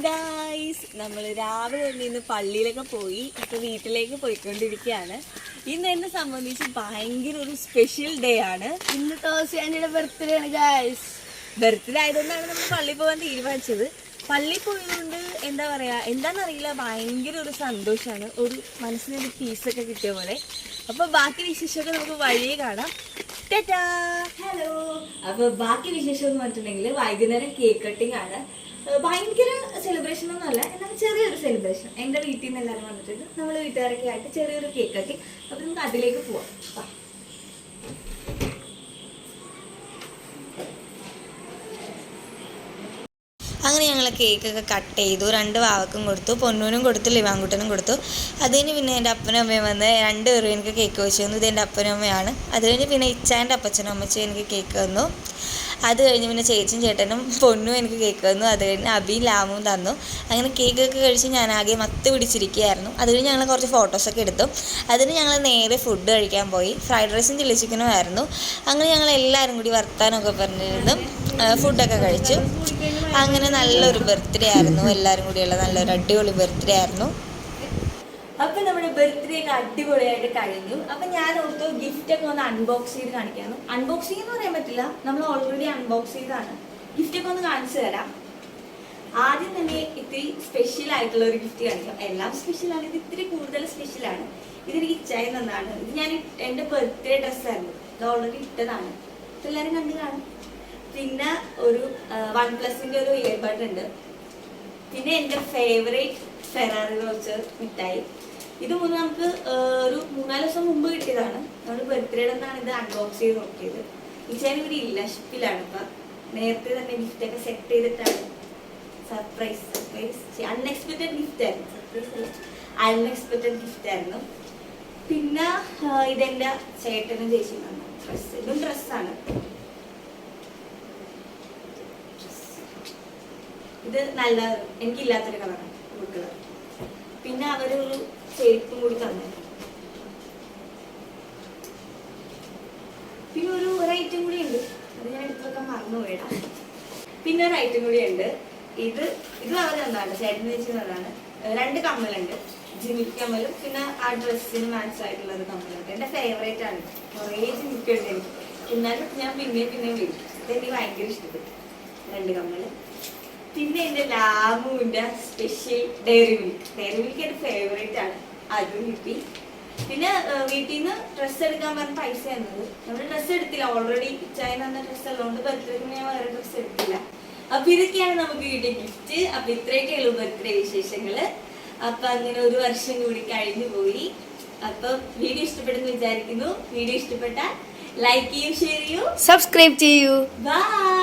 Guys, നമ്മൾ രാവിലെ ഇന്ന് പള്ളിയിലൊക്കെ പോയി ഇപ്പൊ വീട്ടിലേക്ക് പോയിക്കൊണ്ടിരിക്കുകയാണ്. ഇന്ന് എന്നെ സംബന്ധിച്ച് ഭയങ്കര ഒരു സ്പെഷ്യൽ ഡേ ആണ്. ഇന്ന് തോസിയാൻ്റെ ബർത്ത്ഡേ ആണ് ഗായ്സ്. ബർത്ത്ഡേ ആയതുകൊണ്ടാണ് നമ്മൾ പള്ളിയിൽ പോകാൻ തീരുമാനിച്ചത്. പള്ളിയിൽ പോയതുകൊണ്ട് എന്താ പറയാ, എന്താണെന്നറിയില്ല, ഭയങ്കര ഒരു സന്തോഷമാണ്, ഒരു മനസ്സിനൊരു പീസൊക്കെ കിട്ടിയ പോലെ. അപ്പൊ ബാക്കി വിശേഷമൊക്കെ നമുക്ക് വഴിയെ കാണാം. ഹലോ. അപ്പൊ ബാക്കി വിശേഷം എന്ന് പറഞ്ഞിട്ടുണ്ടെങ്കിൽ വൈകുന്നേരം കേക്ക് കട്ടിങ് ആണ്. ഭയങ്കര സെലിബ്രേഷൻ ഒന്നും അല്ല, എന്നാൽ ചെറിയൊരു സെലിബ്രേഷൻ. എൻ്റെ വീട്ടിൽ നിന്ന് എല്ലാവരും വന്നിട്ടുണ്ട്, നമ്മൾ വീട്ടുകാരൊക്കെ ആയിട്ട് ചെറിയൊരു കേക്ക് കട്ടിങ്. അപ്പൊ നമുക്ക് അതിലേക്ക് പോവാം. അങ്ങനെ ഞങ്ങൾ കേക്കൊക്കെ കട്ട് ചെയ്തു. 2 വാവക്കും കൊടുത്തു, പൊന്നൂനും കൊടുത്തു, ലിവാങ്കുട്ടനും കൊടുത്തു. അത് കഴിഞ്ഞ് പിന്നെ എൻ്റെ അപ്പനും അമ്മയും വന്ന് 2 പേരും എനിക്ക് കേക്ക് വെച്ച് തന്നു. ഇത് എൻ്റെ അപ്പനും അമ്മയാണ്. അത് കഴിഞ്ഞ് പിന്നെ ഇച്ചാൻ്റെ അപ്പച്ചനും അമ്മച്ചും എനിക്ക് കേക്ക് തന്നു. അത് കഴിഞ്ഞ് പിന്നെ ചേച്ചിയും ചേട്ടനും പൊന്നും എനിക്ക് കേക്ക് തന്നു. അത് കഴിഞ്ഞ് അബിയും ലാമും തന്നു. അങ്ങനെ കേക്കൊക്കെ കഴിച്ച് ഞാൻ ആകെ മത്ത് പിടിച്ചിരിക്കുകയായിരുന്നു. അത് കഴിഞ്ഞ് ഞങ്ങൾ കുറച്ച് ഫോട്ടോസൊക്കെ എടുത്തു. അതിന് ഞങ്ങൾ നേരെ ഫുഡ് കഴിക്കാൻ പോയി. ഫ്രൈഡ് റൈസും ചില്ലി ചിക്കനും ആയിരുന്നു. അങ്ങനെ ഞങ്ങൾ എല്ലാവരും കൂടി വർത്താനമൊക്കെ പറഞ്ഞിരുന്നു ഫുഡൊക്കെ കഴിച്ചു. അങ്ങനെ നല്ലൊരു ബർത്ത്ഡേ ആയിരുന്നു, എല്ലാവരും കൂടിയുള്ള നല്ലൊരു അടിപൊളി ബർത്ത്ഡേ ആയിരുന്നു. അപ്പൊ നമ്മുടെ ബർത്ത്ഡേ ഒക്കെ അടിപൊളിയായിട്ട് കഴിഞ്ഞു. അപ്പൊ ഞാൻ ഓർത്തു ഗിഫ്റ്റ് ഒക്കെ ഒന്ന് അൺബോക്സ് ചെയ്ത് കാണിക്കാനും. അൺബോക്സിംഗ് എന്ന് പറയാൻ പറ്റില്ല, നമ്മൾ ഓൾറെഡി അൺബോക്സ് ചെയ്താണ്. ഗിഫ്റ്റ് ഒക്കെ ഒന്ന് കാണിച്ചു തരാം. ആദ്യം തന്നെ ഇത്തിരി സ്പെഷ്യൽ ആയിട്ടുള്ള ഒരു ഗിഫ്റ്റ് കാണിക്കാം. എല്ലാം സ്പെഷ്യലാണ്, ഇത് ഇത്തിരി കൂടുതൽ സ്പെഷ്യലാണ്. ഇതെനിക്ക് ഇച്ചായി തന്നാണ്. ഇത് ഞാൻ എൻ്റെ ബർത്ത്ഡേ ഡ്രസ്സായിരുന്നു, ഇത് ഓൾറെഡി ഇട്ടതാണ്. എല്ലാവരും കണ്ടു കാണും. പിന്നെ ഒരു OnePlusന്റെ ഒരു ഇയർബഡ് ഉണ്ട്. പിന്നെ എൻ്റെ ഫേവറേറ്റ് ഫെറാറി റോച്ചർ മിഠായി. ഇത് നമുക്ക് ഒരു 3-4 ദിവസം മുമ്പ് കിട്ടിയതാണ്. നമ്മുടെ ബർത്ത്ഡേയുടെ എന്നാണ് ഇത് അൺബോക്സ് ചെയ്ത് നോക്കിയത്. ഇച്ചാൻ ഇവിടെ ഇല്ല, ഷിപ്പിലാണ്. ഇപ്പം നേരത്തെ തന്നെ ഗിഫ്റ്റ് ഒക്കെ സെറ്റ് ചെയ്തിട്ടാണ്. സർപ്രൈസ് അൺഎക്സ്പെക്റ്റഡ് ഗിഫ്റ്റ് ആയിരുന്നു. സർപ്രൈസ് അല്ല, അൺഎക്സ്പെക്റ്റഡ് ഗിഫ്റ്റ് ആയിരുന്നു. പിന്നെ ഇതെൻ്റെ ചേട്ടനും ചേച്ചിയും ഡ്രസ്സ്. ഇതും ഡ്രസ്സാണ്. ഇത് നല്ല എനിക്കില്ലാത്തൊരു കളറാണ്, ബ്ലൂ കളർ. പിന്നെ അവരൊരു ചെരുപ്പും കൂടി തന്നായിരുന്നു. പിന്നെ ഒരു ഐറ്റം കൂടി ഉണ്ട്, അത് ഞാൻ എടുത്തൊക്കെ മറന്നു പോയിടാം. പിന്നെ ഒരു ഐറ്റം കൂടി ഉണ്ട്. ഇത് അവർ തന്നാണ്, ചേട്ടൻ ചേച്ചി തന്നാണ്. 2 കമ്മലുണ്ട്, ജിമിക്ക് കമ്മലും പിന്നെ ആ ഡ്രസ്സിന് മാച്ച് ആയിട്ടുള്ള ഒരു കമ്മലുണ്ട്. എൻ്റെ ഫേവറേറ്റ് ആണ്. കുറേ ജിമിക്ക് ഉണ്ട് എനിക്ക്. എന്നാലും ഞാൻ പിന്നെയും മേടിക്കും. ഇതെനിക്ക് ഭയങ്കര ഇഷ്ടപ്പെട്ടു 2 കമ്മല്. പിന്നെ എൻ്റെ ലാമുവിൻ്റെ സ്പെഷ്യൽ ഡയറി മിൽക്ക് എൻ്റെ ഫേവറേറ്റ് ആണ്, അതും കിട്ടി. പിന്നെ വീട്ടിൽ നിന്ന് ഡ്രസ്സ് എടുക്കാൻ പറഞ്ഞ പൈസ എന്നത് നമ്മൾ ഡ്രസ്സ് എടുത്തില്ല, ഓൾറെഡി ഇച്ചായി തന്ന ഡ്രസ്സ് ഉള്ളതുകൊണ്ട് ബർത്ത്ഡേക്ക് ഞാൻ വേറെ ഡ്രസ്സ് എടുത്തില്ല. അപ്പൊ ഇതൊക്കെയാണ് നമുക്ക് കിട്ടിയ ഗിഫ്റ്റ്. അപ്പൊ ഇത്രയൊക്കെ ഉള്ളൂ ബർത്ത്ഡേ വിശേഷങ്ങള്. അപ്പൊ അങ്ങനെ ഒരു വർഷം കൂടി കഴിഞ്ഞു പോയി. അപ്പൊ വീഡിയോ ഇഷ്ടപ്പെടുന്നു വിചാരിക്കുന്നു. വീഡിയോ ഇഷ്ടപ്പെട്ടാൽ ലൈക്ക് ചെയ്യൂ, ഷെയർ ചെയ്യൂ, സബ്സ്ക്രൈബ് ചെയ്യൂ. ബൈ.